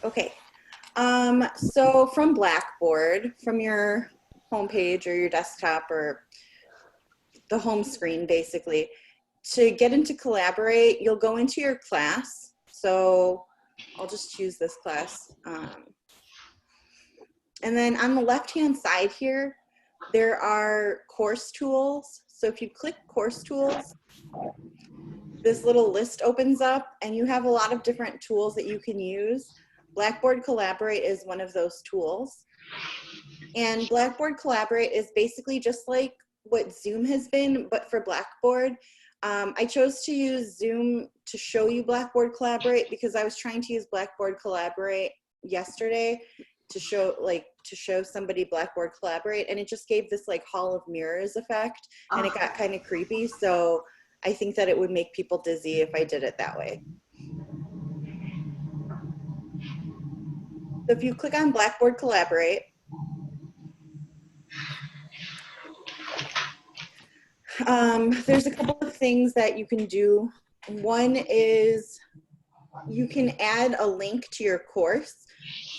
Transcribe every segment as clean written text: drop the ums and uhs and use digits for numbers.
Okay. So from Blackboard, from your homepage or your desktop or the home screen, basically, to get into Collaborate, you'll go into your class. So I'll just choose this class. And then on the left-hand side here, there are course tools. So if you click course tools, this little list opens up and you have a lot of different tools that you can use. Blackboard Collaborate is one of those tools. And Blackboard Collaborate is basically just like what Zoom has been, but for Blackboard. I chose to use Zoom to show you Blackboard Collaborate because I was trying to use Blackboard Collaborate yesterday to show somebody Blackboard Collaborate, and it just gave this like Hall of Mirrors effect, and it got kind of creepy. So I think that it would make people dizzy if I did it that way. So if you click on Blackboard Collaborate, there's a couple of things that you can do. One is you can add a link to your course.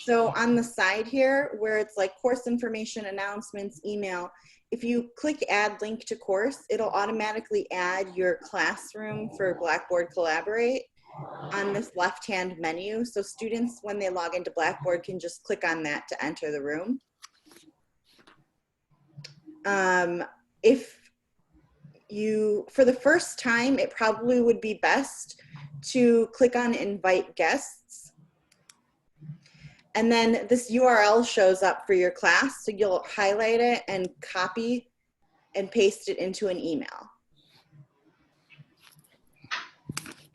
So on the side here where it's like course information, announcements, email, if you click add link to course, it'll automatically add your classroom for Blackboard Collaborate on this left-hand menu. So students, when they log into Blackboard, can just click on that to enter the room. For the first time, it probably would be best to click on invite guests. And then this URL shows up for your class. So you'll highlight it and copy and paste it into an email.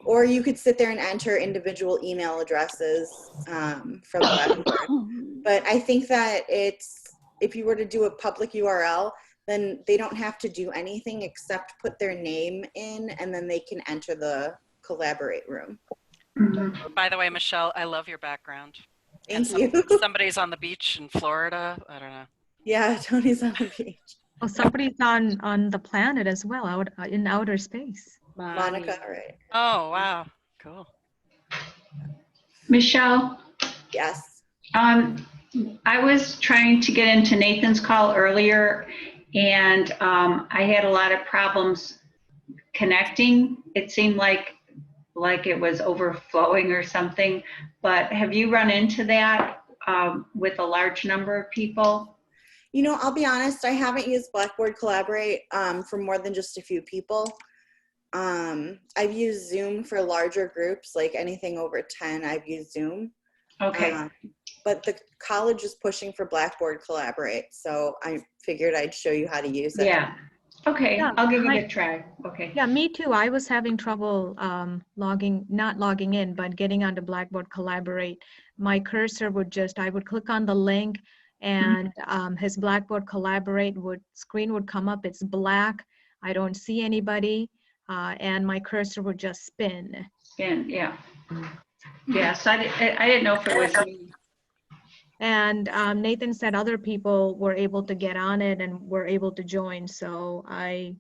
Or you could sit there and enter individual email addresses from Blackboard. But I think that if you were to do a public URL, then they don't have to do anything except put their name in, and then they can enter the Collaborate room. By the way, Michelle, I love your background. Thank you. Somebody's on the beach in Florida. I don't know. Yeah, Tony's on the beach. Oh, somebody's on the planet as well, out in outer space. Monica, right? Oh, wow. Cool. Michelle? Yes. I was trying to get into Nathan's call earlier, and I had a lot of problems connecting. It seemed like it was overflowing or something, but have you run into that with a large number of people? You know, I'll be honest, I haven't used Blackboard Collaborate for more than just a few people. I've used Zoom for larger groups, like anything over 10, I've used Zoom. Okay. But the college is pushing for Blackboard Collaborate, so I figured I'd show you how to use it. Yeah. Okay, Yeah, I'll give it a try. Okay. Yeah, me too. I was having trouble not logging in, but getting onto Blackboard Collaborate. My cursor I would click on the link, and his Blackboard Collaborate screen would come up. It's black. I don't see anybody, and my cursor would just spin. Spin, yeah. Yes, I didn't know if it was me. And Nathan said other people were able to get on it and were able to join. So I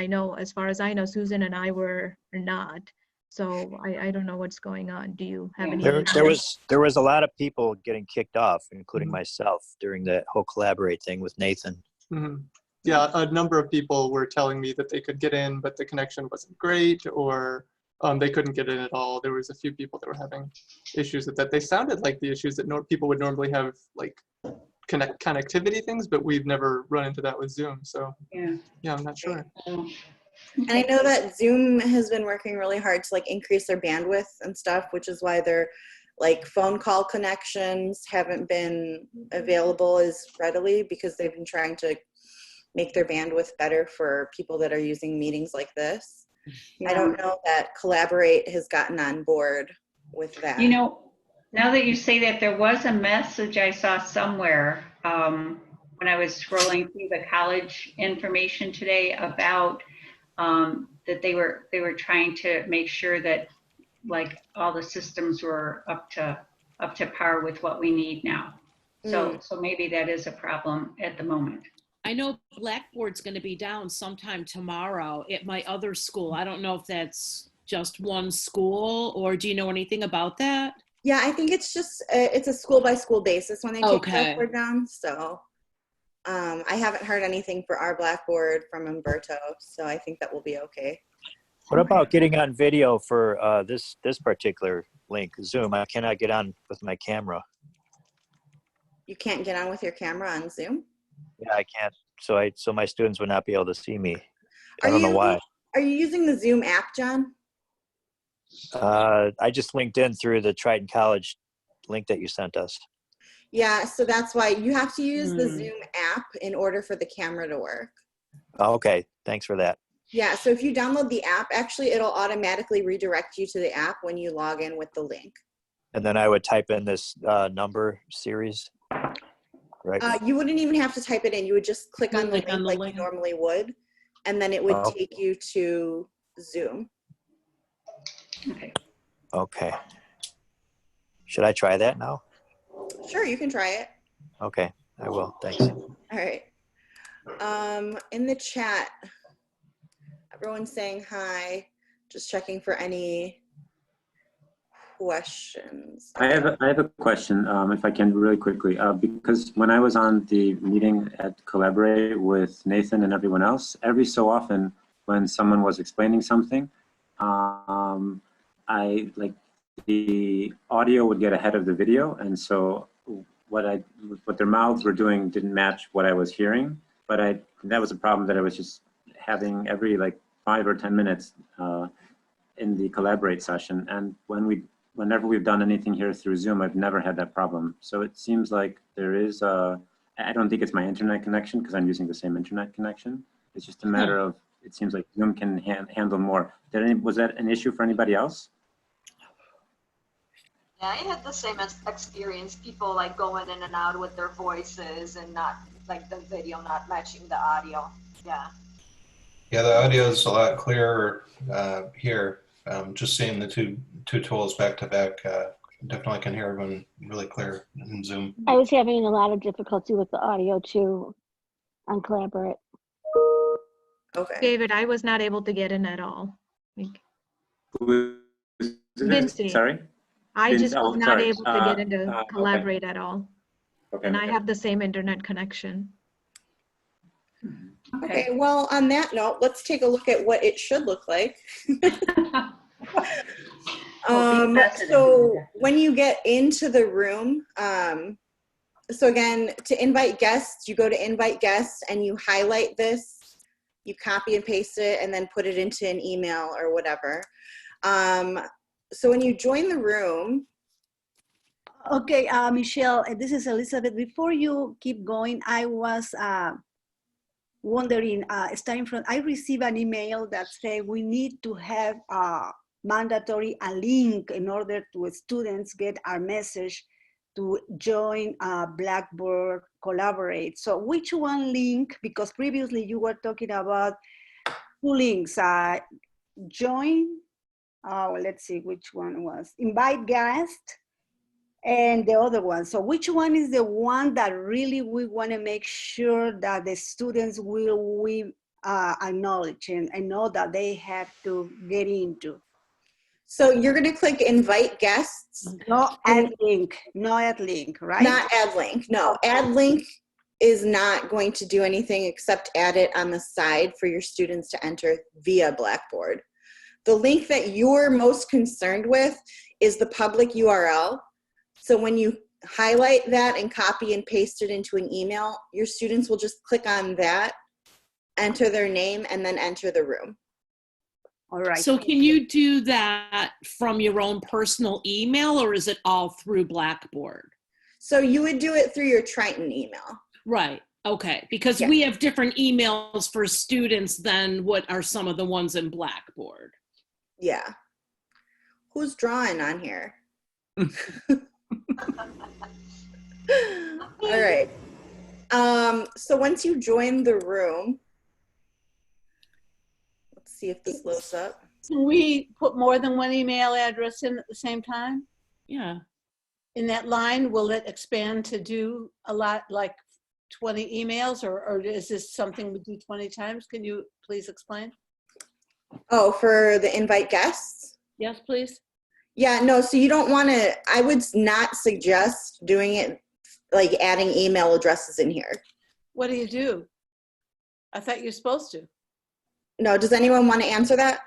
know, as far as I know, Susan and I were not. So I don't know what's going on. Do you have any? There was a lot of people getting kicked off, including myself, during the whole Collaborate thing with Nathan. Yeah, a number of people were telling me that they could get in, but the connection wasn't great, or they couldn't get in at all. There was a few people that were having issues with that. They sounded like the issues that people would normally have, like connectivity things, but we've never run into that with Zoom. So yeah, I'm not sure. And I know that Zoom has been working really hard to like increase their bandwidth and stuff, which is why their like phone call connections haven't been available as readily, because they've been trying to make their bandwidth better for people that are using meetings like this. I don't know that Collaborate has gotten on board with that. You know, now that you say that, there was a message I saw somewhere when I was scrolling through the college information today about that they were trying to make sure that like all the systems were up to par with what we need now. So maybe that is a problem at the moment. I know Blackboard's going to be down sometime tomorrow at my other school. I don't know if that's just one school, or do you know anything about that? Yeah, I think it's just, it's a school by school basis when they take Okay. Blackboard down. So I haven't heard anything for our Blackboard from Umberto. So I think that will be okay. What about getting on video for this particular link, Zoom? I cannot get on with my camera. You can't get on with your camera on Zoom? Yeah, I can't. So my students would not be able to see me. I don't know why. Are you using the Zoom app, John? I just linked in through the Triton College link that you sent us. Yeah, so that's why you have to use the Zoom app in order for the camera to work. Oh, okay, thanks for that. Yeah, so if you download the app, actually it'll automatically redirect you to the app when you log in with the link. And then I would type in this number series, right? You wouldn't even have to type it in. You would just click on the link like you normally would, and then it would take you to Zoom. Okay. Okay. Should I try that now? Sure, you can try it. Okay, I will. Thanks. All right. In the chat, everyone's saying hi. Just checking for any questions. I have a question, if I can, really quickly, because when I was on the meeting at Collaborate with Nathan and everyone else, every so often when someone was explaining something, the audio would get ahead of the video, and so what their mouths were doing didn't match what I was hearing. But that was a problem that I was just having every like 5 or 10 minutes in the Collaborate session. And whenever we've done anything here through Zoom, I've never had that problem. So it seems like there is I don't think it's my internet connection because I'm using the same internet connection. It's just a matter of, it seems like Zoom can handle more. Was that an issue for anybody else? Yeah, I had the same experience. People like going in and out with their voices and not like the video not matching the audio. Yeah. Yeah, the audio is a lot clearer here. Just seeing the two tools back to back, definitely can hear everyone really clear in Zoom. I was having a lot of difficulty with the audio too on Collaborate. Okay. David, I was not able to get in at all. Vinci. Sorry? I just was not sorry. able to get into Collaborate at all. Okay. And I have the same internet connection. Okay, well, on that note, let's take a look at what it should look like. So when you get into the room, so again, to invite guests, you go to invite guests and you highlight this, you copy and paste it, and then put it into an email or whatever. So when you join the room. Okay, Michelle, this is Elizabeth. Before you keep going, I was wondering, starting from, I received an email that said we need to have mandatory a link in order to students get our message to join Blackboard Collaborate. So which one link, because previously you were talking about two links, join, let's see which one was, invite guests, and the other one. So which one is the one that really we want to make sure that the students will acknowledge and know that they have to get into? So you're going to click invite guests. No add link, no add link, right? Not add link, no. Add link is not going to do anything except add it on the side for your students to enter via Blackboard. The link that you're most concerned with is the public URL. So when you highlight that and copy and paste it into an email, your students will just click on that, enter their name, and then enter the room. All right. So can you do that from your own personal email, or is it all through Blackboard? So you would do it through your Triton email. Right. Okay. Because we have different emails for students than what are some of the ones in Blackboard. Yeah. Who's drawing on here? All right. So once you join the room, let's see if this loads up. Can we put more than one email address in at the same time? Yeah. In that line, will it expand to do a lot, like 20 emails, or is this something we do 20 times? Can you please explain? Oh, for the invite guests? Yes, please. Yeah, no, so you don't want to, I would not suggest doing it like adding email addresses in here. What do you do? I thought you're supposed to. No, does anyone want to answer that?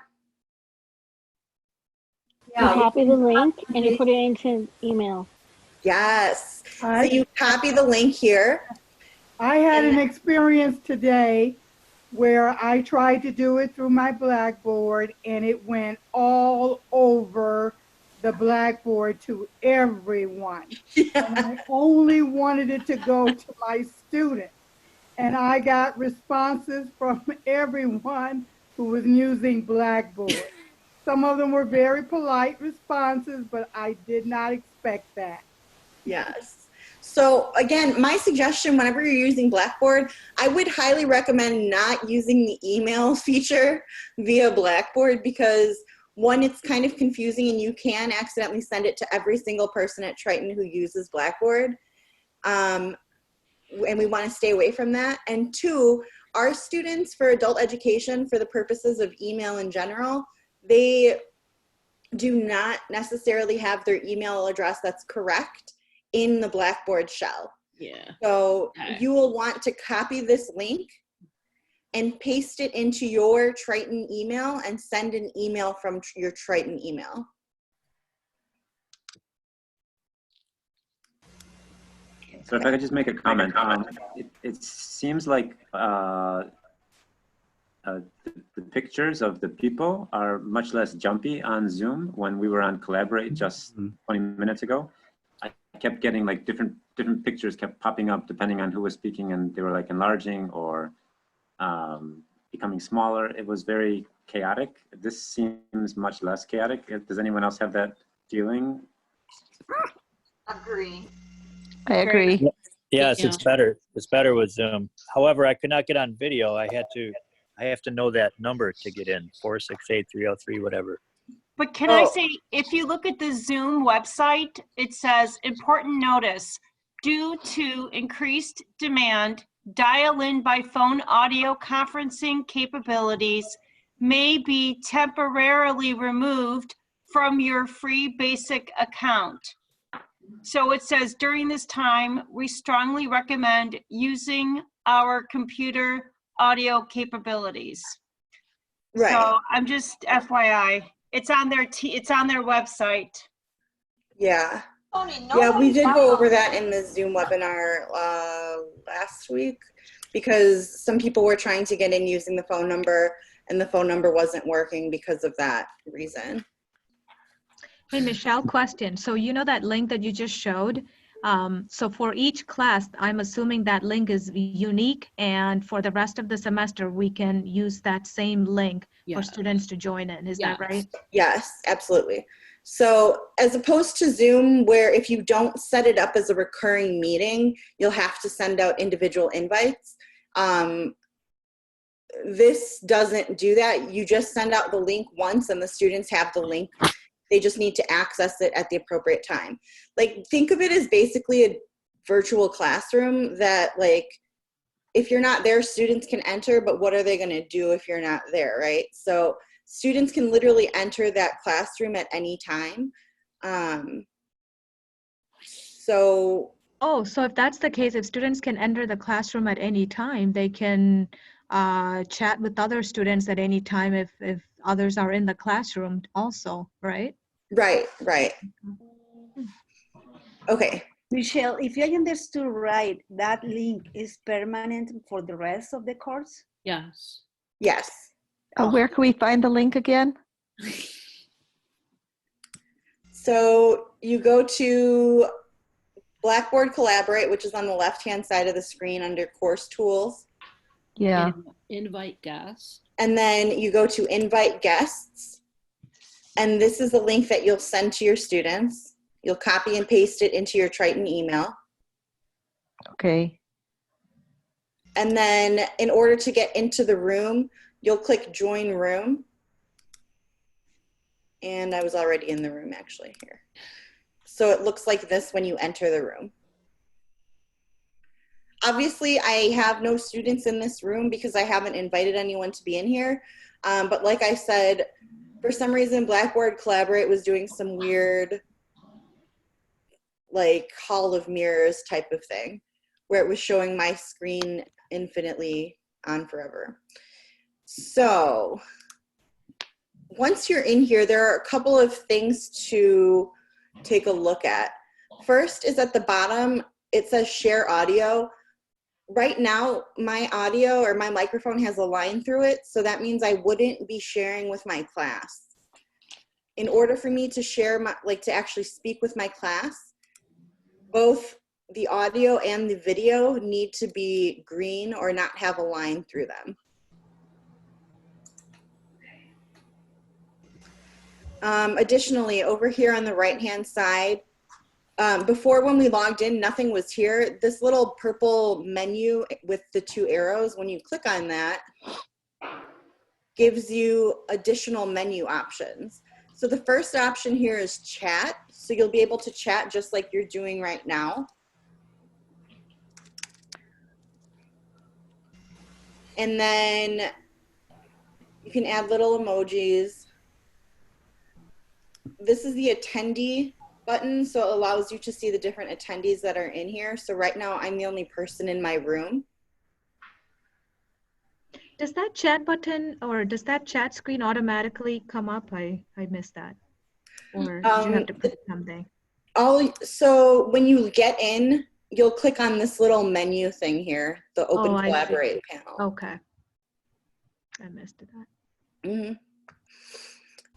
You copy the link and you put it into email. Yes. So you copy the link here. I had an experience today where I tried to do it through my Blackboard and it went all over the Blackboard to everyone. And I only wanted it to go to my students. And I got responses from everyone who was using Blackboard. Some of them were very polite responses, but I did not expect that. Yes. So again, my suggestion whenever you're using Blackboard, I would highly recommend not using the email feature via Blackboard because one, it's kind of confusing and you can accidentally send it to every single person at Triton who uses Blackboard. And we want to stay away from that. And two, our students for adult education, for the purposes of email in general, they do not necessarily have their email address that's correct in the Blackboard shell. Yeah. So you will want to copy this link and paste it into your Triton email and send an email from your Triton email. So if I could just make a comment, it seems like the pictures of the people are much less jumpy on Zoom. When we were on Collaborate just 20 minutes ago, I kept getting like different pictures kept popping up depending on who was speaking, and they were like enlarging or becoming smaller. It was very chaotic. This seems much less chaotic. Does anyone else have that feeling? Agree. I agree. Yes, it's better. It's better with Zoom. However, I could not get on video. I have to know that number to get in, 468-303, whatever. But can I say, if you look at the Zoom website, it says, important notice, due to increased demand, dial-in by phone audio conferencing capabilities may be temporarily removed from your free basic account. So it says, during this time, we strongly recommend using our computer audio capabilities. Right. So I'm just FYI, it's on their website. Yeah. Tony, Yeah, we did go over nobody- that in the Zoom webinar last week because some people were trying to get in using the phone number and the phone number wasn't working because of that reason. Hey, Michelle, question. So you know that link that you just showed? So for each class, I'm assuming that link is unique, and for the rest of the semester, we can use that same link for students to join in. Is that right? Yes, absolutely. So as opposed to Zoom, where if you don't set it up as a recurring meeting, you'll have to send out individual invites. This doesn't do that. You just send out the link once and the students have the link. They just need to access it at the appropriate time. Like, think of it as basically a virtual classroom that, like, if you're not there, students can enter, but what are they going to do if you're not there, right? So students can literally enter that classroom at any time. So if that's the case, if students can enter the classroom at any time, they can chat with other students at any time if others are in the classroom also, right? Right. Okay. Michelle, if I understood right, that link is permanent for the rest of the course? Yes. Yes. Where can we find the link again? So you go to Blackboard Collaborate, which is on the left-hand side of the screen under Course Tools. Yeah. Invite guests. And then you go to Invite Guests. And this is the link that you'll send to your students. You'll copy and paste it into your Triton email. Okay. And then in order to get into the room, you'll click Join Room. And I was already in the room actually here. So it looks like this when you enter the room. Obviously, I have no students in this room because I haven't invited anyone to be in here. But like I said, For some reason, Blackboard Collaborate was doing some weird, like, Hall of Mirrors type of thing, where it was showing my screen infinitely on forever. So once you're in here, there are a couple of things to take a look at. First is at the bottom, it says share audio. Right now, my audio or my microphone has a line through it, so that means I wouldn't be sharing with my class. In order for me to share my, like to actually speak with my class, both the audio and the video need to be green or not have a line through them. Additionally, over here on the right-hand side, before when we logged in, nothing was here. This little purple menu with the 2 arrows, when you click on that, gives you additional menu options. So the first option here is chat. So you'll be able to chat just like you're doing right now. And then you can add little emojis. This is the attendee button, so it allows you to see the different attendees that are in here. So right now I'm the only person in my room. Does that chat button or does that chat screen automatically come up? I missed that. Or did you have to put something? So when you get in, you'll click on this little menu thing here, the Open Collaborate panel. Okay. I missed that.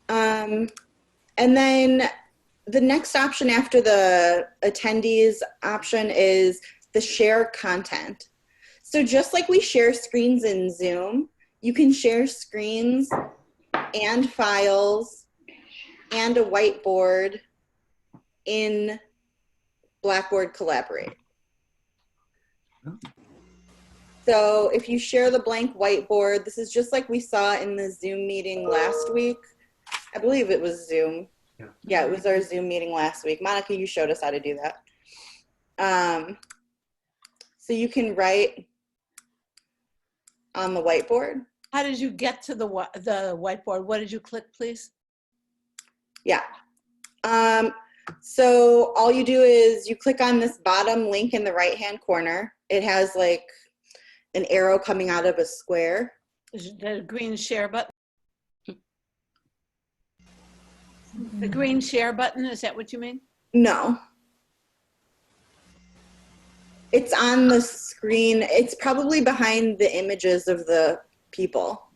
Mm-hmm. And then the next option after the attendees option is the share content. So just like we share screens in Zoom, you can share screens and files and a whiteboard in Blackboard Collaborate. So if you share the blank whiteboard, this is just like we saw in the Zoom meeting last week. I believe it was Zoom. Yeah, it was our Zoom meeting last week. Monica, you showed us how to do that. So you can write on the whiteboard. How did you get to the whiteboard? What did you click, please? Yeah. So all you do is you click on this bottom link in the right-hand corner. It has like an arrow coming out of a square. The green share button. The green share button, is that what you mean? No. It's on the screen. It's probably behind the images of the people.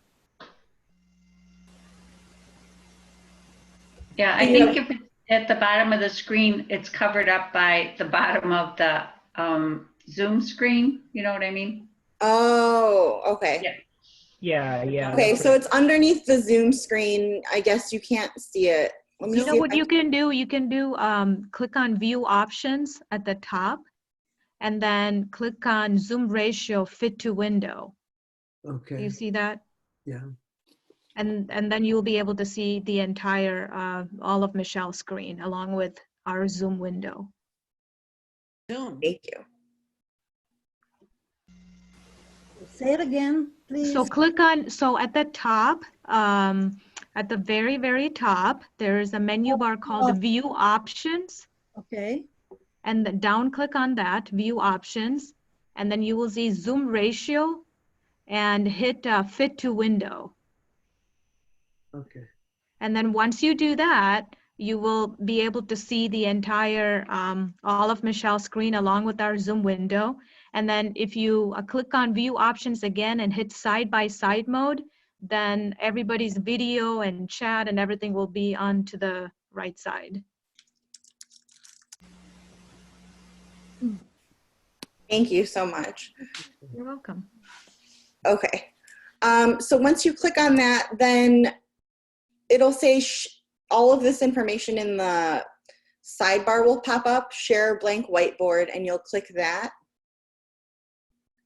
Yeah, I think if it's at the bottom of the screen, it's covered up by the bottom of the Zoom screen. You know what I mean? Oh, okay. Yeah. Yeah. Okay, so it's underneath the Zoom screen. I guess you can't see it. Let me You know see what you can do? You can do click on view options at the top and then click on zoom ratio fit to window. Okay. You see that? Yeah. And then you'll be able to see the entire all of Michelle's screen along with our Zoom window. Zoom. Thank you. Say it again, please. So click on, so at the top, at the very, very top, there is a menu bar called View Options. Okay. And then down click on that, View Options, and then you will see Zoom Ratio and hit Fit to Window. Okay. And then once you do that, you will be able to see the entire, all of Michelle's screen along with our Zoom window. And then if you click on View Options again and hit side-by-side mode, then everybody's video and chat and everything will be on to the right side. Thank you so much. You're welcome. Okay. So once you click on that, then it'll say all of this information in the sidebar will pop up, share blank whiteboard, and you'll click that.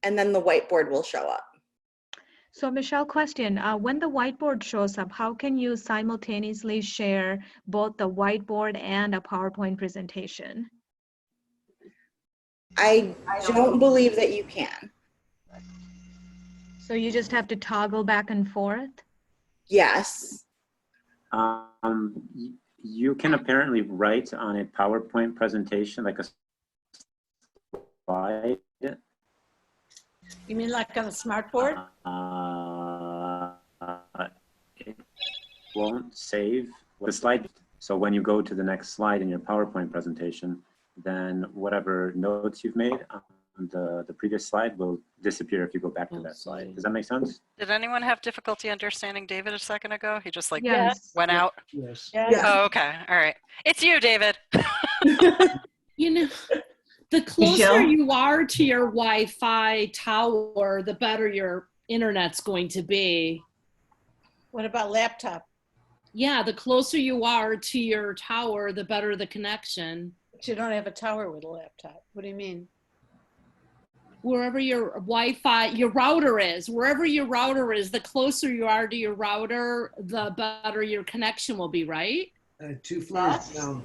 And then the whiteboard will show up. So Michelle, question, when the whiteboard shows up, how can you simultaneously share both the whiteboard and a PowerPoint presentation? I don't believe that you can. So you just have to toggle back and forth? Yes. You can apparently write on a PowerPoint presentation, like a slide. You mean like on a smart board? It won't save the slide. So when you go to the next slide in your PowerPoint presentation, then whatever notes you've made on the previous slide will disappear if you go back to that slide. Does that make sense? Did anyone have difficulty understanding David a second ago? He just like Yes. went out? Yes. Oh, okay. All right. It's you, David. You know, the closer Michelle? you are to your Wi-Fi tower, the better your internet's going to be. What about laptop? Yeah, the closer you are to your tower, the better the connection. But you don't have a tower with a laptop. What do you mean? Wherever your Wi-Fi, your router is, wherever your router is, the closer you are to your router, the better your connection will be, right? 2 floors down.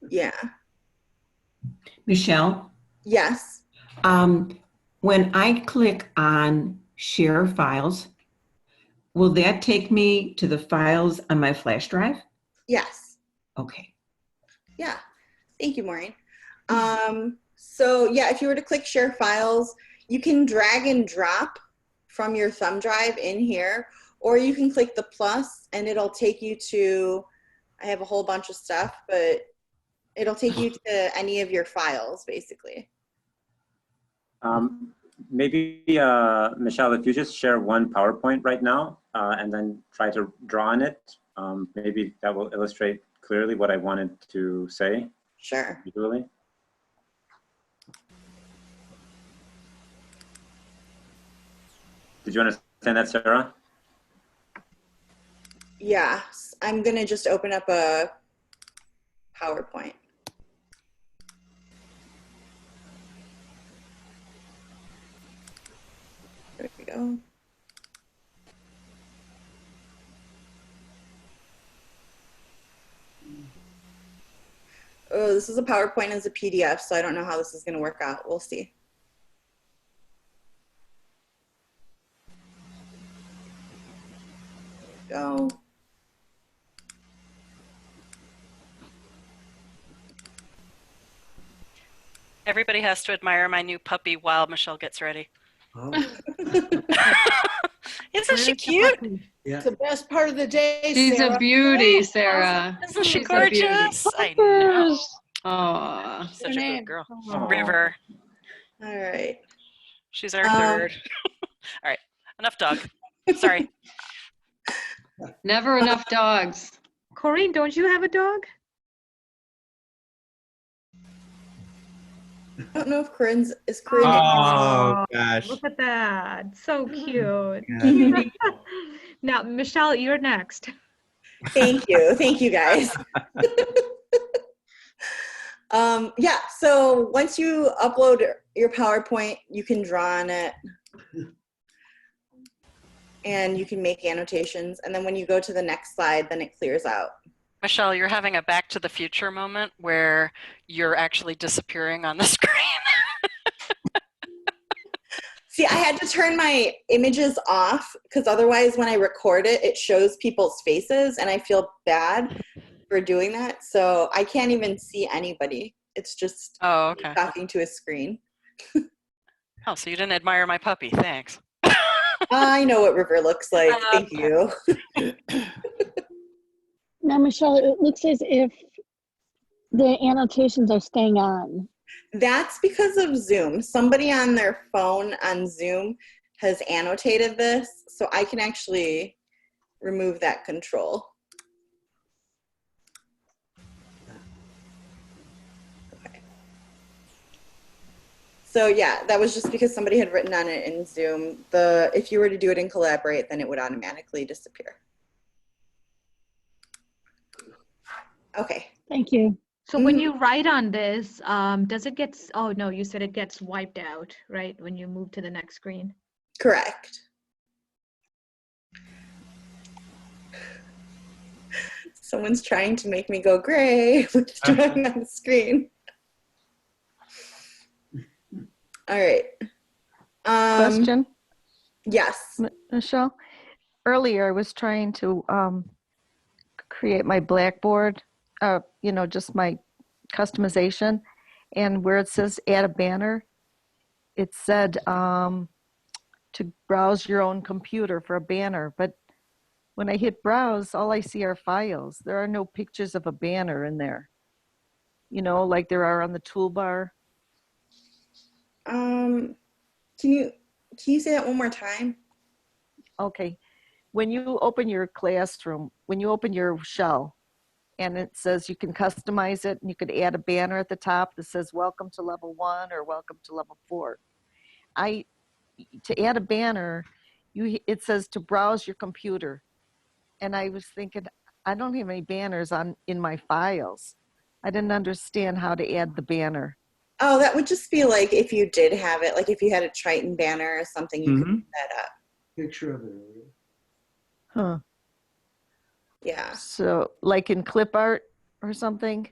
Yeah. Michelle, Yes. when I click on share files, will that take me to the files on my flash drive? Yes. Okay. Yeah. Thank you, Maureen. So yeah, if you were to click share files, you can drag and drop from your thumb drive in here, or you can click the plus and it'll take you to, I have a whole bunch of stuff, but it'll take you to any of your files basically. Maybe, Michelle, if you just share one PowerPoint right now and then try to draw on it, maybe that will illustrate clearly what I wanted to say. Sure. Visually. Did you understand that, Sarah? Yeah, I'm gonna just open up a PowerPoint. There we go. Oh, this is a PowerPoint as a PDF, so I don't know how this is gonna work out. We'll see. Go. Everybody has to admire my new puppy while Michelle gets ready. Oh. Isn't she cute? Yeah. It's the best part of the day, She's Sarah. a beauty, Sarah. Isn't she She's a beauty. gorgeous? I know. Aw. Such a good girl. Aw. River. All right. She's our third. All right. Enough dog. Sorry. Never enough dogs. Corinne, don't you have a dog? I don't know if Corinne's is Corinne. Oh gosh. Look at that. So cute. Now, Michelle, you're next. Thank you. Thank you, guys. Yeah, so once you upload your PowerPoint, you can draw on it and you can make annotations. And then when you go to the next slide, then it clears out. Michelle, you're having a Back to the Future moment where you're actually disappearing on the screen. See, I had to turn my images off because otherwise when I record it, it shows people's faces and I feel bad for doing that. So I can't even see anybody. It's just talking to a screen. Oh, so you didn't admire my puppy. Thanks. I know what River looks like. Thank you. Now, Michelle, it looks as if the annotations are staying on. That's because of Zoom. Somebody on their phone on Zoom has annotated this, so I can actually remove that control. Okay. So yeah, that was just because somebody had written on it in Zoom. If you were to do it in Collaborate, then it would automatically disappear. Okay. Thank you. So when you write on this, does it get, oh no, you said it gets wiped out, right? When you move to the next screen. Correct. Someone's trying to make me go gray with drawing on the screen. All right. Question? Yes. Michelle, earlier I was trying to create my Blackboard, just my customization. And where it says add a banner, it said to browse your own computer for a banner. But when I hit browse, all I see are files. There are no pictures of a banner in there, like there are on the toolbar. Can you say that one more time? Okay. When you open your classroom, when you open your shell, and it says you can customize it, and you could add a banner at the top that says welcome to level 1 or welcome to level 4. To add a banner, it says to browse your computer. And I was thinking, I don't have any banners in my files. I didn't understand how to add the banner. Oh, that would just be like if you did have it, like if you had a Triton banner or something, you could put that up. Picture of it. Huh. Yeah. So like in clip art or something?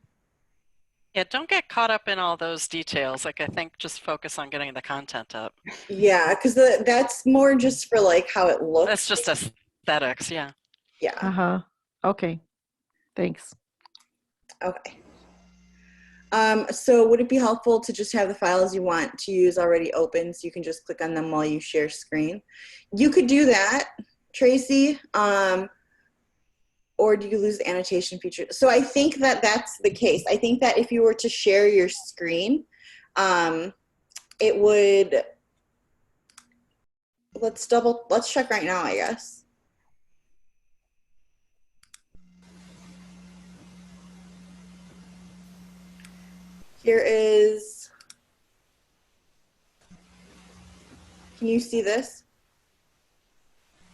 Yeah, don't get caught up in all those details. Like, I think just focus on getting the content up. Yeah, because that's more just for like how it looks. That's just aesthetics, yeah. Yeah. Uh-huh. Okay. Thanks. Okay. So would it be helpful to just have the files you want to use already open so you can just click on them while you share screen? You could do that, Tracy. Or do you lose the annotation feature? So I think that that's the case. I think that if you were to share your screen, it would, let's check right now, I guess. Here is, can you see this?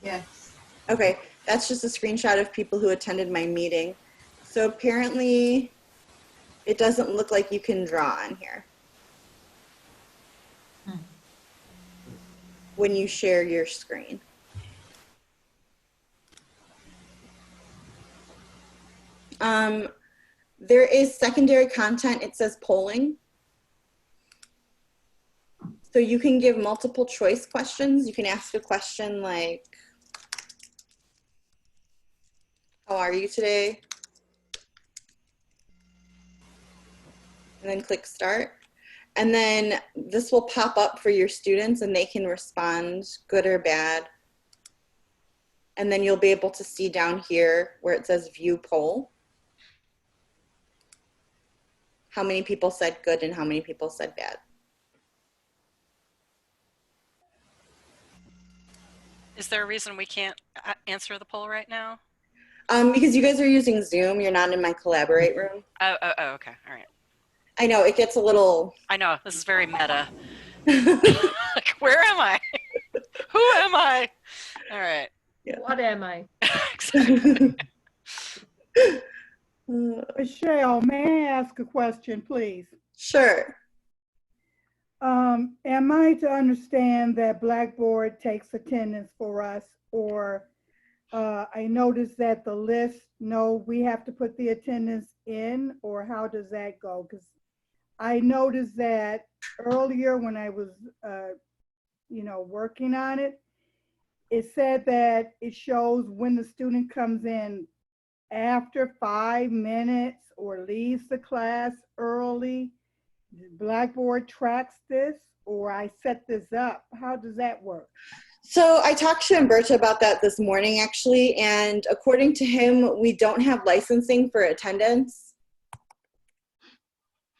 Yes. Okay, that's just a screenshot of people who attended my meeting. So apparently it doesn't look like you can draw on here when you share your screen. There is secondary content. It says polling. So you can give multiple choice questions. You can ask a question like, how are you today? And then click start. And then this will pop up for your students and they can respond good or bad. And then you'll be able to see down here where it says view poll, how many people said good and how many people said bad. Is there a reason we can't answer the poll right now? Because you guys are using Zoom, you're not in my collaborate room. Oh, okay, all right. I know, it gets a little... I know, this is very meta. Like, where am I? Who am I? All right. Yeah. What am I? Exactly. Michelle, may I ask a question, please? Sure. Am I to understand that Blackboard takes attendance for us, or I noticed that the list, no, we have to put the attendance in, or how does that go? Because I noticed that earlier when I was, working on it, it said that it shows when the student comes in after 5 minutes or leaves the class early. Blackboard tracks this, or I set this up. How does that work? So I talked to Umberto about that this morning, actually, and according to him, we don't have licensing for attendance.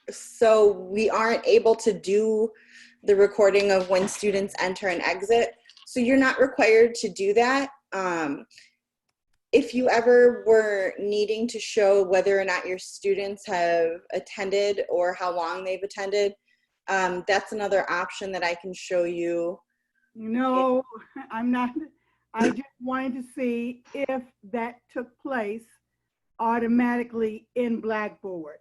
So we aren't able to do the recording of when students enter and exit. So you're not required to do that. If you ever were needing to show whether or not your students have attended or how long they've attended, that's another option that I can show you. No, I'm not. I just wanted to see if that took place automatically in Blackboard,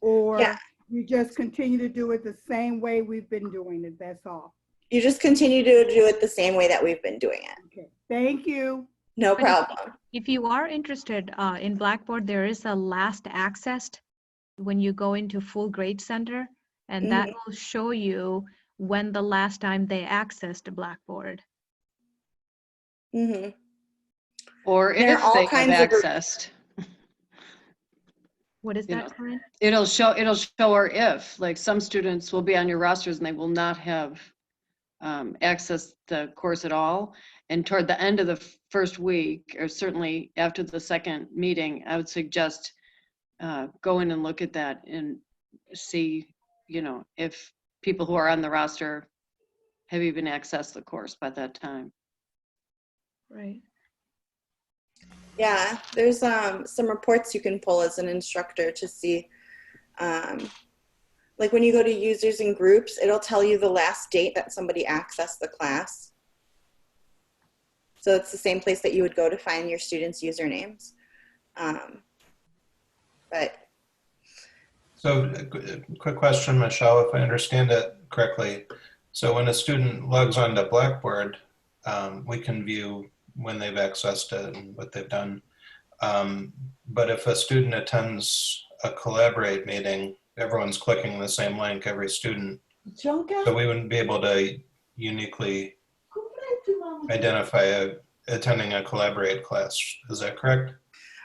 or you just continue to do it the same way we've been doing it. That's all. You just continue to do it the same way that we've been doing it. Okay, thank you. No problem. If you are interested in Blackboard, there is a last accessed when you go into Full Grade Center, and that will show you when the last time they accessed Blackboard. Or if they have accessed. What is You that, know, Corinne? it'll show our if, like some students will be on your rosters and they will not have access the course at all. And toward the end of the first week, or certainly after the second meeting, I would suggest go in and look at that and see, if people who are on the roster have even accessed the course by that time. Right. Yeah, there's some reports you can pull as an instructor to see. Like when you go to users and groups, it'll tell you the last date that somebody accessed the class. So it's the same place that you would go to find your students' usernames. So, quick question, Michelle, if I understand it correctly. So when a student logs on to Blackboard, we can view when they've accessed it and what they've done. But if a student attends a Collaborate meeting, everyone's clicking the same link, every student. So we wouldn't be able to uniquely identify attending a Collaborate class. Is that correct?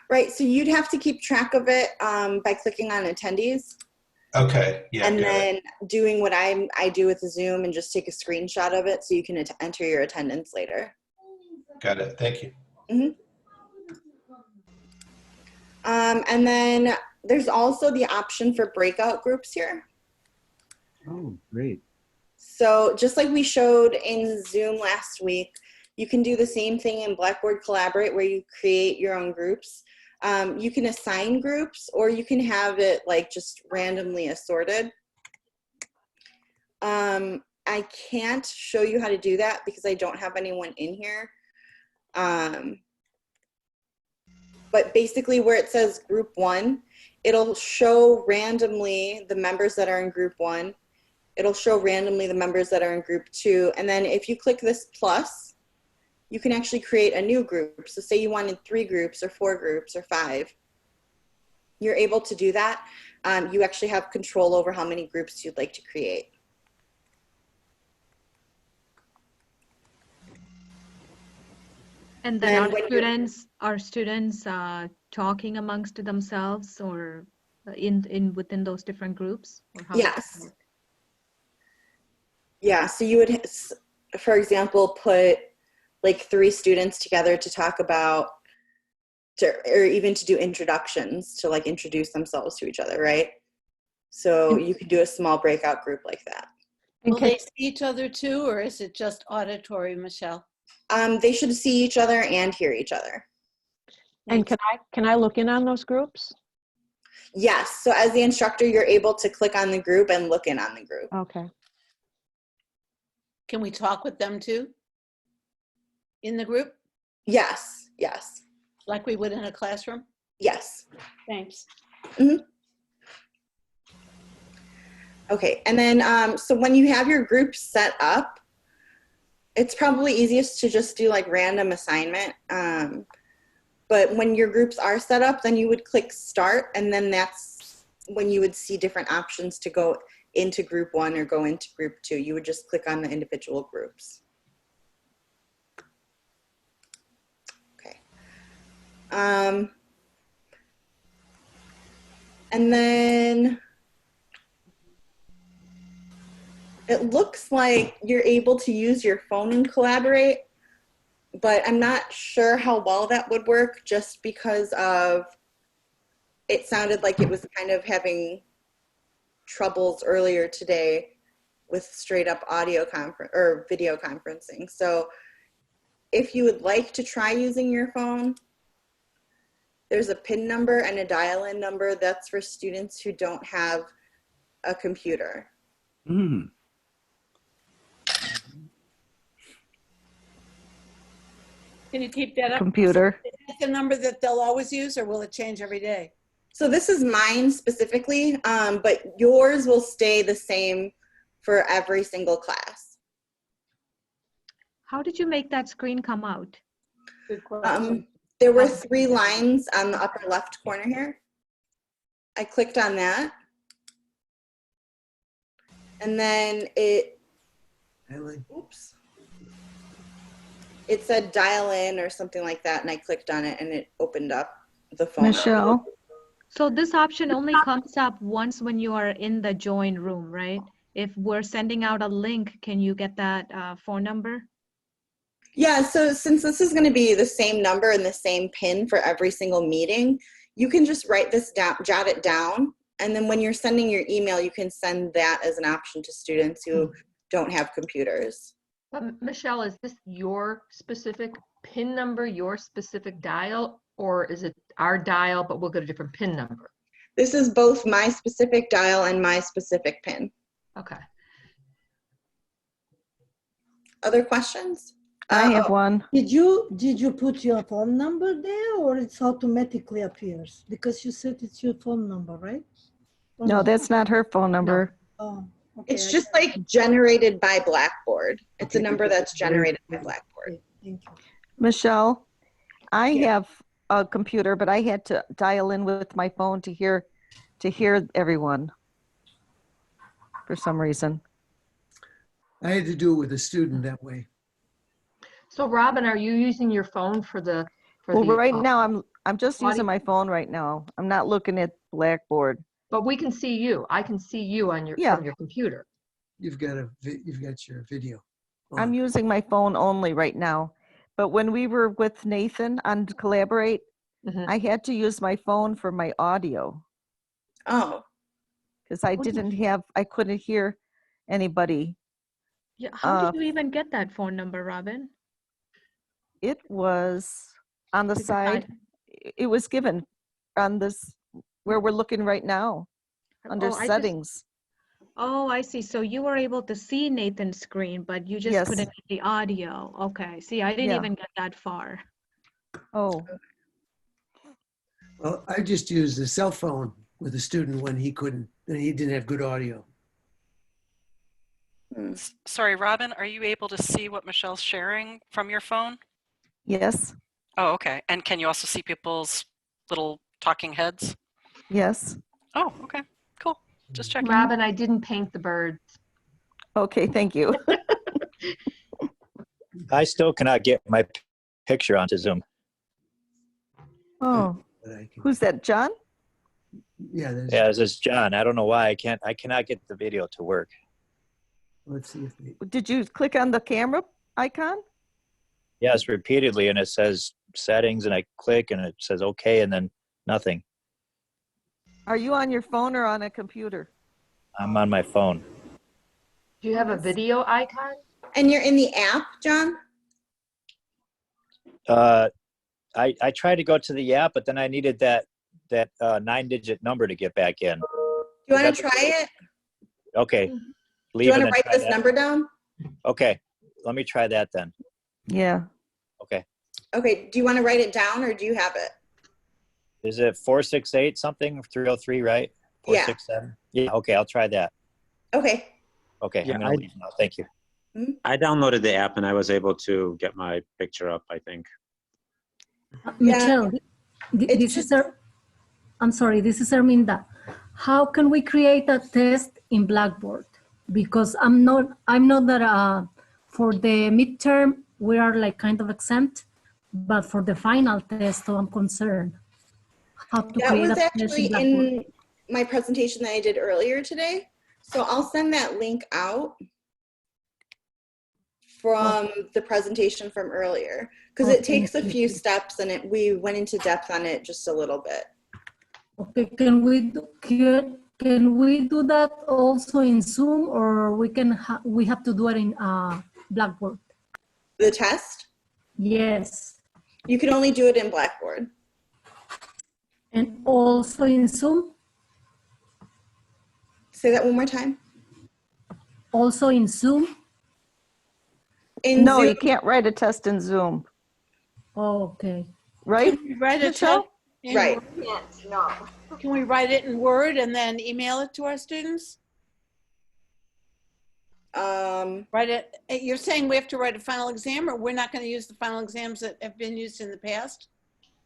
Right, so you'd have to keep track of it by clicking on attendees. Okay, yeah. And then doing what I do with Zoom and just take a screenshot of it so you can enter your attendance later. Got it, thank you. Mm-hmm. And then there's also the option for breakout groups here. Oh, great. So just like we showed in Zoom last week, you can do the same thing in Blackboard Collaborate where you create your own groups. You can assign groups or you can have it like just randomly assorted. I can't show you how to do that because I don't have anyone in here. But basically where it says group 1, it'll show randomly the members that are in group 1. It'll show randomly the members that are in group 2. And then if you click this plus, you can actually create a new group. So say you wanted 3 groups or 4 groups or 5. You're able to do that. You actually have control over how many groups you'd like to create. And then are students talking amongst themselves or within those different groups? Or how yes. Yeah, so you would, for example, put like 3 students together to talk about, or even to do introductions, to like introduce themselves to each other, right? So you could do a small breakout group like that. Will they see each other too, or is it just auditory, Michelle? They should see each other and hear each other. And can I look in on those groups? Yes, so as the instructor, you're able to click on the group and look in on the group. Okay. Can we talk with them too? In the group? Yes, yes. Like we would in a classroom? Yes. Thanks. Mm-hmm. Okay, and then so when you have your group set up, it's probably easiest to just do like random assignment. But when your groups are set up, then you would click start, and then that's when you would see different options to go into group 1 or go into group 2. You would just click on the individual groups. Okay. And then it looks like you're able to use your phone and collaborate, but I'm not sure how well that would work just because of, it sounded like it was kind of having troubles earlier today with straight up audio conference or video conferencing. So if you would like to try using your phone, there's a PIN number and a dial-in number that's for students who don't have a computer. Mm. Can you keep that up? Computer. Is that the number that they'll always use, or will it change every day? So this is mine specifically, but yours will stay the same for every single class. How did you make that screen come out? Good question. There were 3 lines on the upper left corner here. I clicked on that. And then it, oops. It said dial in or something like that, and I clicked on it and it opened up the phone. Michelle, So this option only comes up once when you are in the join room, right? If we're sending out a link, can you get that phone number? Yeah, so since this is going to be the same number and the same pin for every single meeting, you can just write this down, jot it down, and then when you're sending your email, you can send that as an option to students who don't have computers. Michelle, is this your specific PIN number, your specific dial, or is it our dial, but we'll get a different PIN number? This is both my specific dial and my specific pin. Okay. Other questions? I have one. Did you put your phone number there, or it's automatically appears? Because you said it's your phone number, right? Or No, that's not her phone number. Oh, okay. It's just like generated by Blackboard. It's a number that's generated by Blackboard. Thank you. Michelle, I have a computer, but I had to dial in with my phone to hear everyone for some reason. I had to do it with a student that way. So Robin, are you using your phone for the? Well, right now I'm just using my phone right now. I'm not looking at Blackboard. But we can see you. I can see you on your from your computer. You've got your video. I'm using my phone only right now. But when we were with Nathan on Collaborate, I had to use my phone for my audio. Oh. Because I couldn't hear anybody. Yeah, how did you even get that phone number, Robin? It was on the side. It was given on this where we're looking right now under settings. I see. So you were able to see Nathan's screen, but you just couldn't get the audio. Okay. See, I didn't even get that far. Oh. Well, I just used a cell phone with a student when he didn't have good audio. Sorry, Robin, are you able to see what Michelle's sharing from your phone? Yes. Oh, okay. And can you also see people's little talking heads? Yes. Oh, okay. Cool. Just checking. Robin, I didn't paint the birds. Okay, thank you. I still cannot get my picture onto Zoom. Oh, who's that, John? Yeah. This is John. I don't know why I cannot get the video to work. Let's see if Did you click on the camera icon? Yes, repeatedly, and it says settings, and I click, and it says okay, and then nothing. Are you on your phone or on a computer? I'm on my phone. Do you have a video icon? And you're in the app, John? I tried to go to the app, but then I needed that 9-digit number to get back in. Do you want to try it? Okay. Do you want to write this number down? Okay. Let me try that then. Yeah. Okay. Okay. Do you want to write it down, or do you have it? Is it 468 something? 303, right? 467? Yeah. Okay. I'll try that. Okay. Okay. Yeah, I'm going to leave now. Thank you. I downloaded the app and I was able to get my picture up, I think. Michelle, I'm sorry, this is Arminda. How can we create a test in Blackboard? Because I'm not that for the midterm we are like kind of exempt, but for the final test, so I'm concerned. How to That create was a test actually in Blackboard. in my presentation that I did earlier today. So I'll send that link out from the presentation from earlier, because it takes a few steps, and we went into depth on it just a little bit. Okay, can we do that also in Zoom, or we have to do it in Blackboard? The test? Yes. You can only do it in Blackboard. And also in Zoom? Say that one more time. Also in Zoom? No, you can't write a test in Zoom. Oh, okay. Right? Can we write a Michelle? test in Right. Word? No. Can we write it in Word and then email it to our students? Write it. You're saying we have to write a final exam, or we're not going to use the final exams that have been used in the past?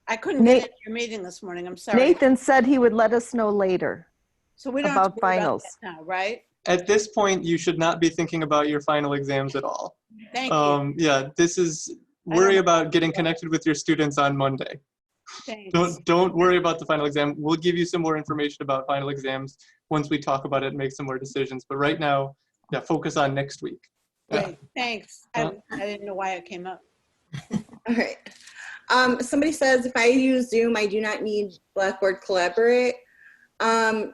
I couldn't get into your meeting this morning. I'm sorry. Nathan said he would let us know later. So we don't have about to worry finals. about that now, right? At this point, you should not be thinking about your final exams at all. Thank you. Yeah, worry about getting connected with your students on Monday. Thanks. Don't worry about the final exam. We'll give you some more information about final exams once we talk about it and make some more decisions. But right now, yeah, focus on next week. Great, thanks. I didn't know why it came up. All right. Somebody says, if I use Zoom, I do not need Blackboard Collaborate.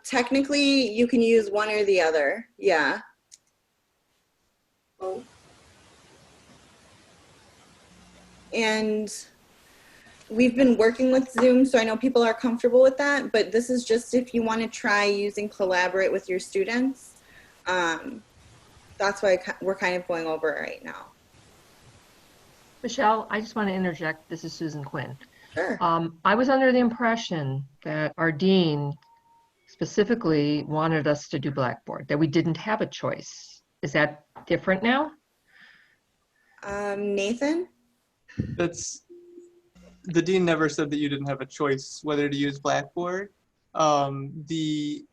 Technically, you can use one or the other. Yeah. And we've been working with Zoom, so I know people are comfortable with that, but this is just if you want to try using Collaborate with your students. That's why we're kind of going over it right now. Michelle, I just want to interject. This is Susan Quinn. Sure. I was under the impression that our dean specifically wanted us to do Blackboard, that we didn't have a choice. Is that different now? Nathan? The dean never said that you didn't have a choice whether to use Blackboard. The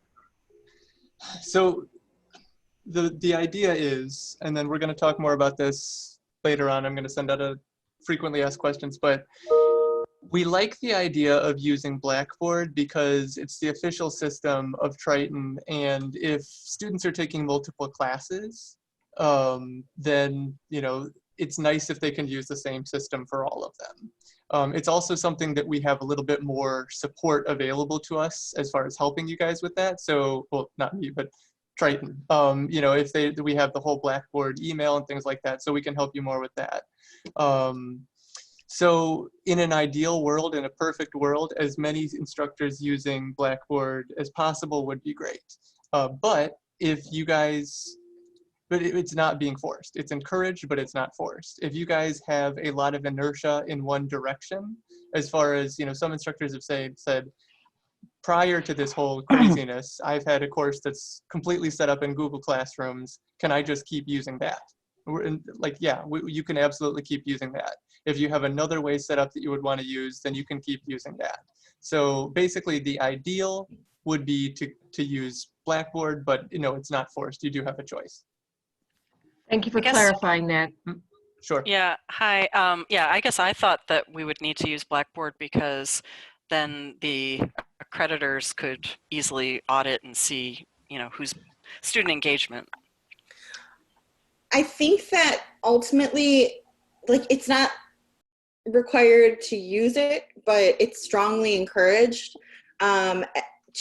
idea is, and then we're going to talk more about this later on. I'm going to send out a frequently asked questions, but we like the idea of using Blackboard because it's the official system of Triton, and if students are taking multiple classes, then it's nice if they can use the same system for all of them. It's also something that we have a little bit more support available to us as far as helping you guys with that. So, well, not me, but Triton. If we have the whole Blackboard email and things like that, so we can help you more with that. So in an ideal world, in a perfect world, as many instructors using Blackboard as possible would be great. But it's not being forced. It's encouraged, but it's not forced. If you guys have a lot of inertia in one direction, as far as, some instructors have said, prior to this whole craziness, I've had a course that's completely set up in Google Classrooms. Can I just keep using that? You can absolutely keep using that. If you have another way set up that you would want to use, then you can keep using that. So basically the ideal would be to use Blackboard, but it's not forced. You do have a choice. Thank you for clarifying that. Sure. Yeah, hi. I guess I thought that we would need to use Blackboard because then the accreditors could easily audit and see, who's student engagement. I think that ultimately, it's not required to use it, but it's strongly encouraged to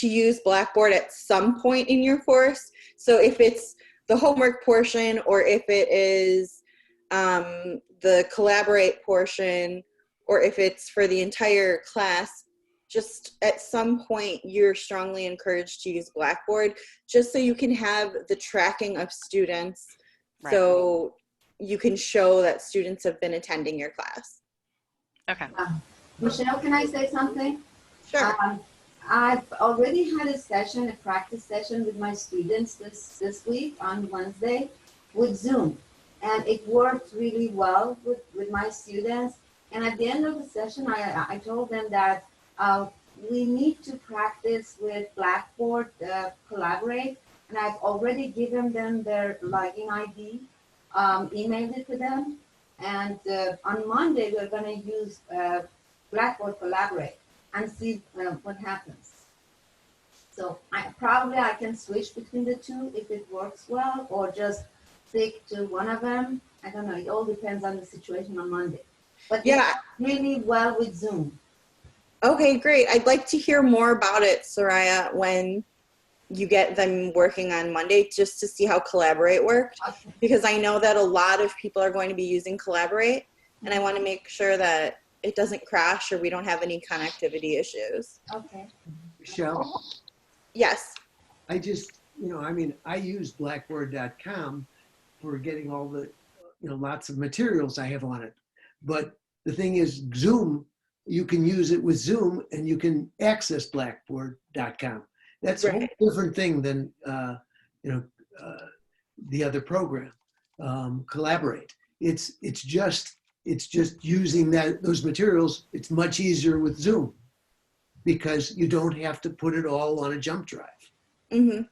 use Blackboard at some point in your course. So if it's the homework portion, or if it is the Collaborate portion, or if it's for the entire class, just at some point you're strongly encouraged to use Blackboard, just so you can have the tracking of students. Right. So you can show that students have been attending your class. Okay. Michelle, can I say something? Sure. I've already had a practice session with my students this week on Wednesday with Zoom. And it worked really well with my students. And at the end of the session, I told them that we need to practice with Blackboard, Collaborate. And I've already given them their login ID, emailed it to them. And on Monday, we're going to use Blackboard Collaborate and see what happens. So I can switch between the two if it works well, or just stick to one of them. I don't know. It all depends on the situation on Monday. But yeah, it's really well with Zoom. Okay, great. I'd like to hear more about it, Soraya, when you get them working on Monday, just to see how Collaborate worked. Okay. Because I know that a lot of people are going to be using Collaborate, and I want to make sure that it doesn't crash or we don't have any connectivity issues. Okay. Michelle? Yes. I just, I use blackboard.com for getting all the, lots of materials I have on it. But the thing is, Zoom, you can use it with Zoom and you can access blackboard.com. That's right. A whole different thing than, the other program, Collaborate. It's just using those materials. It's much easier with Zoom because you don't have to put it all on a jump drive. Mm-hmm.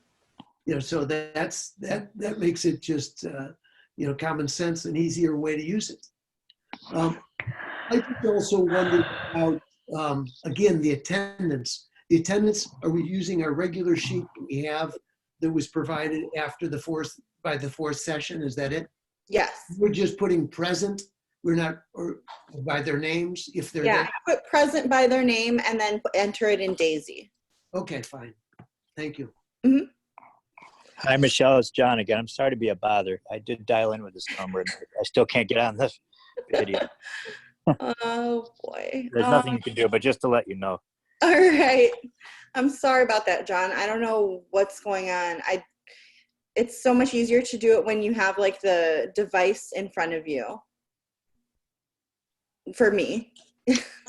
So that makes it just common sense, an easier way to use it. I just also wondered about again, the attendance, are we using our regular sheet we have that was provided after by the fourth session? Is that it? Yes. We're just putting present. We're not, or by their names if they're Yeah, put present by their name and then enter it in Daisy. there. Okay, fine. Thank you. Mm-hmm. Hi, Michelle. It's John again. I'm sorry to be a bother. I did dial in with this number. And I still can't get on this video. Oh boy. There's nothing you can do, but just to let you know. All right. I'm sorry about that, John. I don't know what's going on. It's so much easier to do it when you have like the device in front of you. For me.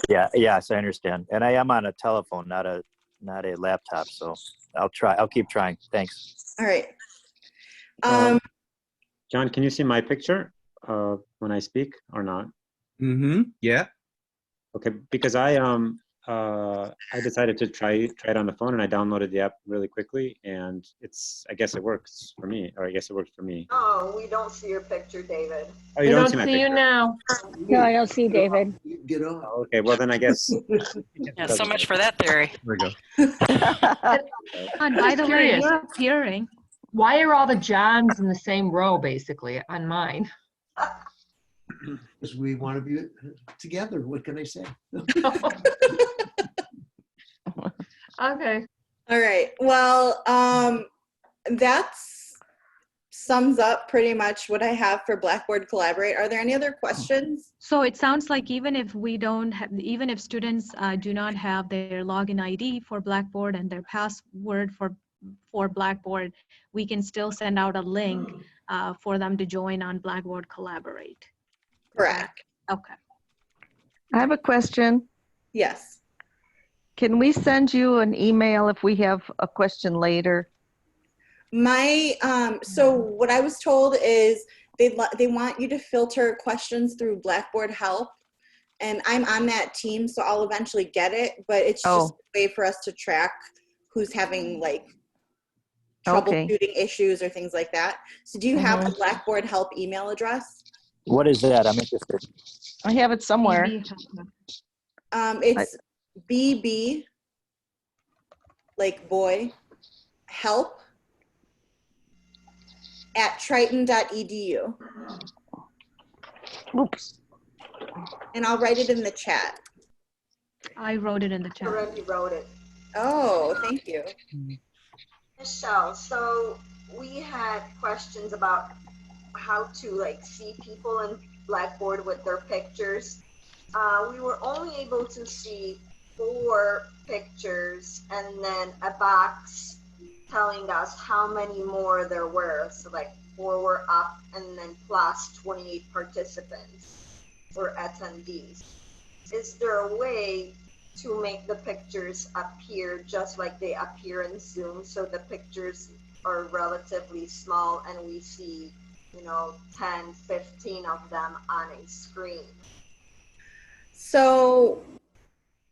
Yeah, yes, I understand. And I am on a telephone, not a laptop. So I'll keep trying. Thanks. All right. John, can you see my picture when I speak or not? Yeah. Okay, because I decided to try it on the phone, and I downloaded the app really quickly, and I guess it works for me, or I guess it worked for me. Oh, we don't see your picture, David. Oh, you don't see my you picture? now. No, I don't see David. Get on. Oh, okay, well then I guess. Yeah, so much for that theory. There we go. And by the way, curious. you're appearing. Why are all the Johns in the same row, basically, on mine? Because we want to be together. What can I say? Okay. All right. Well, that's sums up pretty much what I have for Blackboard Collaborate. Are there any other questions? So it sounds like even if students do not have their login ID for Blackboard and their password for Blackboard, we can still send out a link for them to join on Blackboard Collaborate. Correct. Okay. I have a question. Yes. Can we send you an email if we have a question later? So what I was told is they want you to filter questions through Blackboard Help, and I'm on that team, so I'll eventually get it, but it's just a way for us to track who's having like troubleshooting issues or things like that. So do you have the Blackboard Help email address? What is that? I'm interested. I have it somewhere. It's BB, like boy, help @triton.edu. Oops. And I'll write it in the chat. I wrote it in the chat. Already wrote it. Oh, thank you. Michelle, so we had questions about how to like see people in Blackboard with their pictures. We were only able to see 4 pictures and then a box telling us how many more there were. So like 4 were up and then plus 28 participants or attendees. Is there a way to make the pictures appear just like they appear in Zoom, so the pictures are relatively small and we see, 10, 15 of them on a screen? So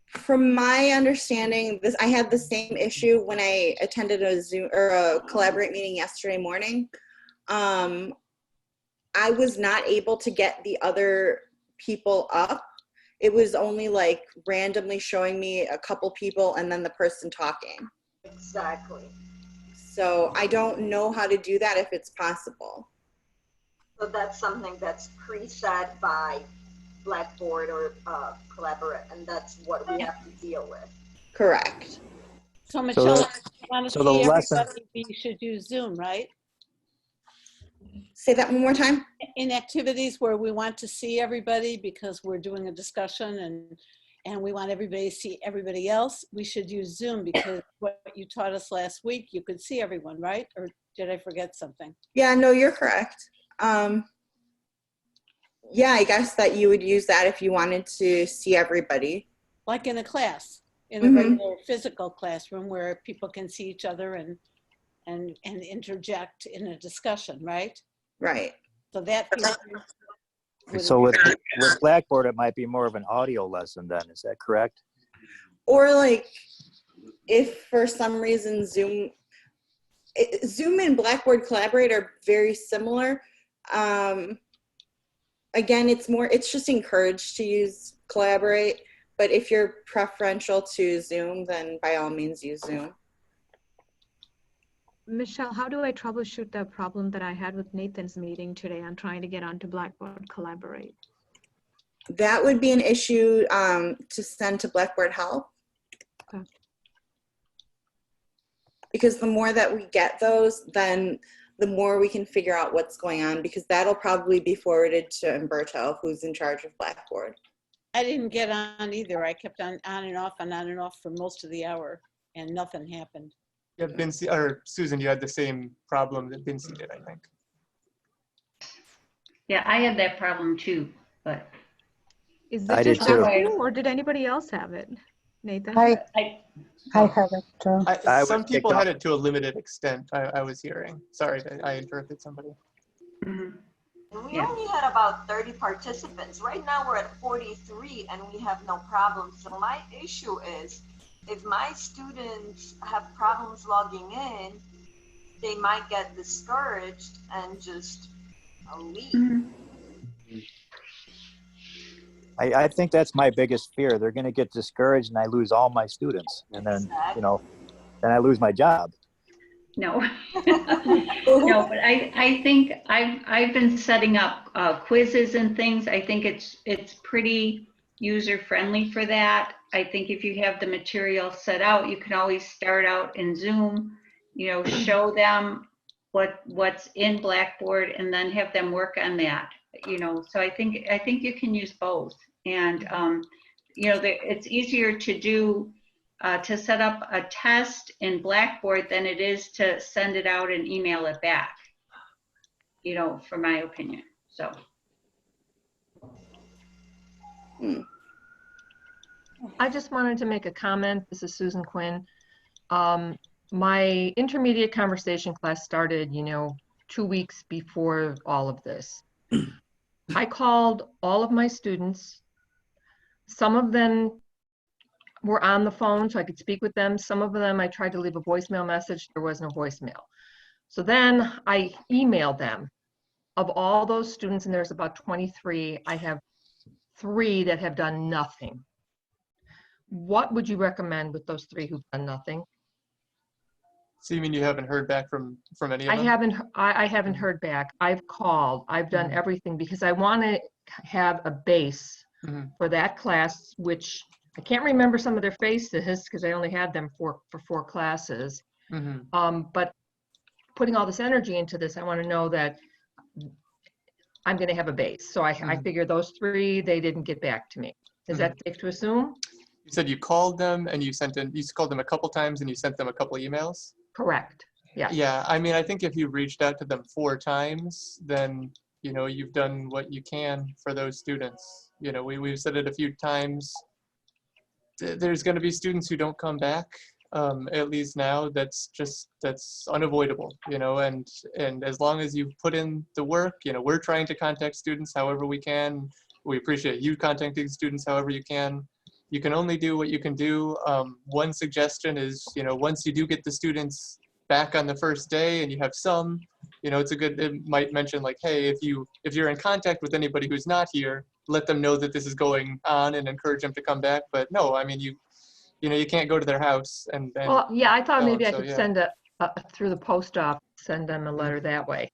from my understanding, I had the same issue when I attended a Zoom or a Collaborate meeting yesterday morning. I was not able to get the other people up. It was only like randomly showing me a couple people and then the person talking. Exactly. So I don't know how to do that if it's possible. So that's something that's preset by Blackboard or Collaborate, and that's what we have to deal with. Correct. So Michelle, the- if you want to so see the everybody, lesson- we should use Zoom, right? Say that one more time. In activities where we want to see everybody because we're doing a discussion and we want everybody to see everybody else, we should use Zoom because what you taught us last week, you could see everyone, right? Or did I forget something? Yeah, no, you're correct. Yeah, I guess that you would use that if you wanted to see everybody. Like in a class, in a regular physical classroom where people can see each other and interject in a discussion, right? Right. So that So with Blackboard, it might be more of an audio lesson then. Is that correct? Or like if for some reason Zoom and Blackboard Collaborate are very similar. Again, it's just encouraged to use Collaborate, But if you're preferential to Zoom, then by all means use Zoom. Michelle, how do I troubleshoot the problem that I had with Nathan's meeting today on trying to get onto Blackboard Collaborate? That would be an issue to send to Blackboard Help. Okay. Because the more that we get those, then the more we can figure out what's going on, because that'll probably be forwarded to Umberto, who's in charge of Blackboard. I didn't get on either. I kept on and off and on and off for most of the hour and nothing happened. Yeah, Bincy, or Susan, you had the same problem that Bincy did, I think. Yeah, I had that problem too, but. Is I this did just too. you, or did anybody else have it? Nathan? I have it too. Some was people kicked had off. it to a limited extent, I was hearing. Sorry, I interrupted somebody. And we only had about 30 participants. Right now we're at 43 and we have no problems. So my issue is, if my students have problems logging in, they might get discouraged and just leave. I think that's my biggest fear. They're going to get discouraged and I lose all my students. And then, you know, then I lose my job. No, no, but I think I've been setting up quizzes and things. I think it's pretty user friendly for that. I think if you have the material set out, you can always start out in Zoom, you know, show them what's in Blackboard and then have them work on that, you know. So I think you can use both. And you know, it's easier to do to set up a test in Blackboard than it is to send it out and email it back, you know, for my opinion. So. I just wanted to make a comment. This is Susan Quinn. My intermediate conversation class started, you know, 2 weeks before all of this. I called all of my students. Some of them were on the phone so I could speak with them. Some of them I tried to leave a voicemail message. There was no voicemail. So then I emailed them. Of all those students, and there's about 23, I have 3 that have done nothing. What would you recommend with those 3 who've done nothing? So you mean you haven't heard back from any of them? I haven't heard back. I've called, I've done everything because I want to have a base for that class, which I can't remember some of their faces because I only had them for 4 classes. But putting all this energy into this, I want to know that I'm going to have a base. So I figure those 3, they didn't get back to me. Is that safe to assume? You said you called them and you called them a couple times and you sent them a couple emails? Correct. Yeah. Yeah. I mean, I think if you reached out to them 4 times, then, you know, you've done what you can for those students. You know, we've said it a few times. There's going to be students who don't come back. At least now, that's unavoidable, you know, and as long as you put in the work, you know, we're trying to contact students however we can. We appreciate you contacting students however you can. You can only do what you can do. One suggestion is, you know, once you do get the students back on the first day and you have some, you know, it might mention like, hey, if you're in contact with anybody who's not here, let them know that this is going on and encourage them to come back. But no, I mean, you know, you can't go to their house and Well, yeah, I thought maybe I so, could yeah. send through the post office, send them a letter that way.